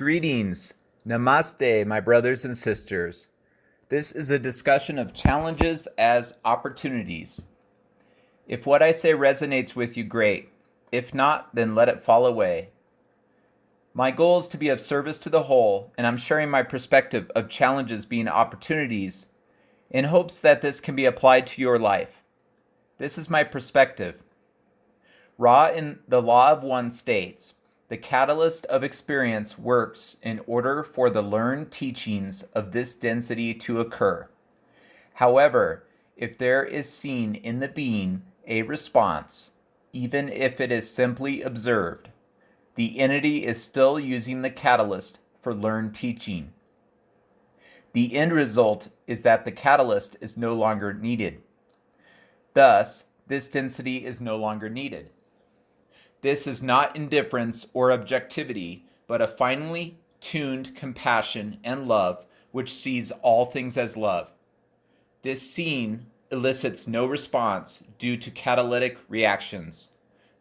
Greetings. Namaste, my brothers and sisters. This is a discussion of challenges as opportunities. If what I say resonates with you, great. If not, then let it fall away. My goal is to be of service to the whole, and I'm sharing my perspective of challenges being opportunities in hopes that this can be applied to your life. This is my perspective. Ra in the Law of One states, the catalyst of experience works in order for the learned teachings of this density to occur. However, if there is seen in the being a response, even if it is simply observed, the entity is still using the catalyst for learned teaching. The end result is that the catalyst is no longer needed. Thus, this density is no longer needed. This is not indifference or objectivity, but a finely tuned compassion and love which sees all things as love. This seeing elicits no response due to catalytic reactions.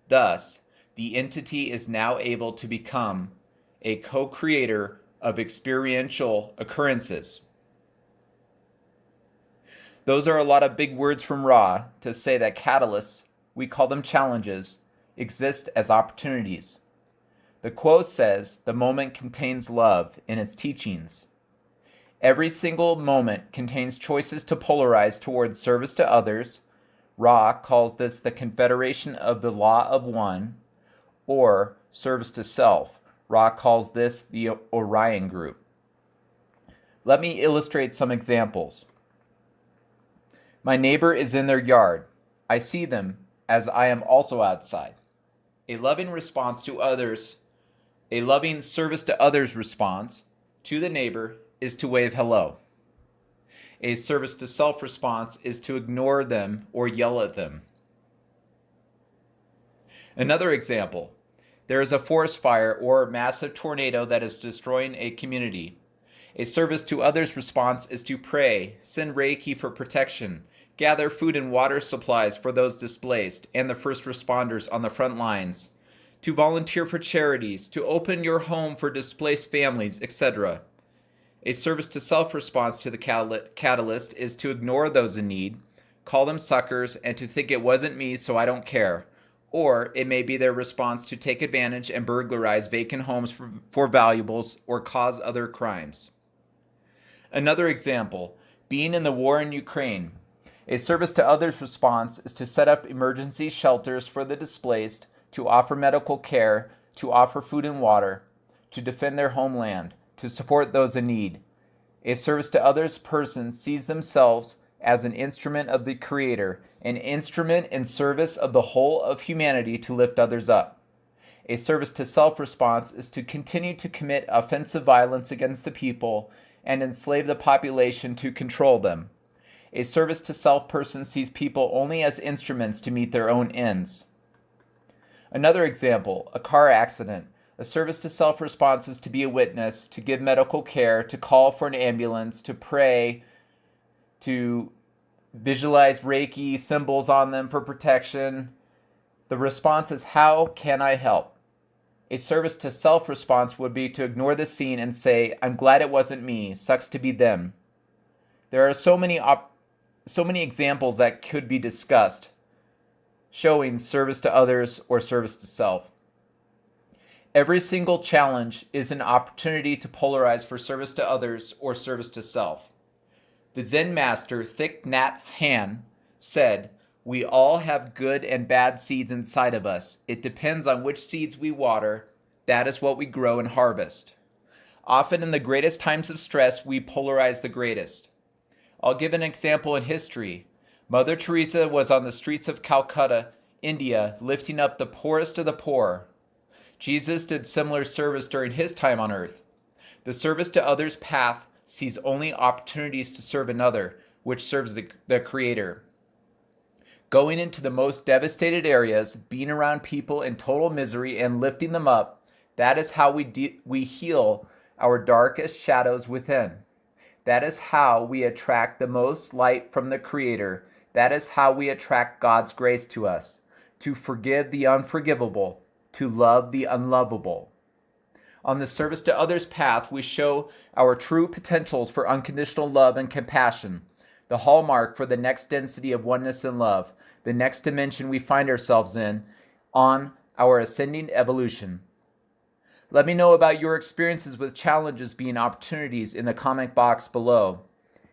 Thus, the entity is now able to become a co-creator of experiential occurrences. Those are a lot of big words from Ra to say that catalysts, we call them challenges, exist as opportunities. The quote says the moment contains love in its teachings. Every single moment contains choices to polarize towards service to others. Ra calls this the confederation of the law of one, or service to self. Ra calls this the Orion group. Let me illustrate some examples. My neighbor is in their yard. I see them as I am also outside. A loving response to others, a loving service to others response to the neighbor is to wave hello. A service to self response is to ignore them or yell at them. Another example, there is a forest fire or massive tornado that is destroying a community. A service to others response is to pray, send Reiki for protection, gather food and water supplies for those displaced and the first responders on the front lines, to volunteer for charities, to open your home for displaced families, etc. A service to self response to the catalyst is to ignore those in need, call them suckers, and to think it wasn't me so I don't care. Or it may be their response to take advantage and burglarize vacant homes for valuables or cause other crimes. Another example, being in the war in Ukraine. A service to others response is to set up emergency shelters for the displaced, to offer medical care, to offer food and water, to defend their homeland, to support those in need. A service to others person sees themselves as an instrument of the Creator, an instrument in service of the whole of humanity to lift others up. A service to self response is to continue to commit offensive violence against the people and enslave the population to control them. A service to self person sees people only as instruments to meet their own ends. Another example, a car accident. A service to self response is to be a witness, to give medical care, to call for an ambulance, to pray, to visualize Reiki symbols on them for protection. The response is, how can I help? A service to self response would be to ignore the scene and say, I'm glad it wasn't me, sucks to be them. There are so many examples that could be discussed, showing service to others or service to self. Every single challenge is an opportunity to polarize for service to others or service to self. The Zen master Thich Nhat Hanh said, we all have good and bad seeds inside of us. It depends on which seeds we water. That is what we grow and harvest. Often in the greatest times of stress, we polarize the greatest. I'll give an example in history. Mother Teresa was on the streets of Calcutta, India, lifting up the poorest of the poor. Jesus did similar service during his time on earth. The service to others path sees only opportunities to serve another, which serves the Creator. Going into the most devastated areas, being around people in total misery and lifting them up, that is how we heal our darkest shadows within. That is how we attract the most light from the Creator. That is how we attract God's grace to us, to forgive the unforgivable, to love the unlovable. On the service to others path, we show our true potentials for unconditional love and compassion, the hallmark for the next density of oneness and love, the next dimension we find ourselves in on our ascending evolution. Let me know about your experiences with challenges being opportunities in the comment box below.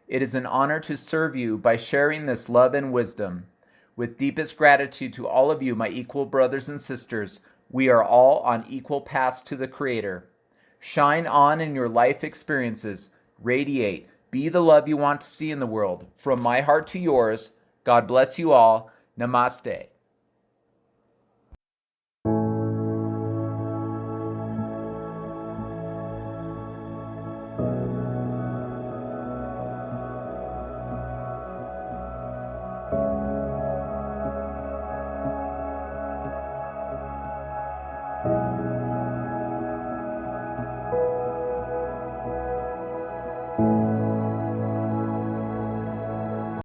It is an honor to serve you by sharing this love and wisdom. With deepest gratitude to all of you, my equal brothers and sisters, we are all on equal paths to the Creator. Shine on in your life experiences. Radiate. Be the love you want to see in the world. From my heart to yours, God bless you all. Namaste.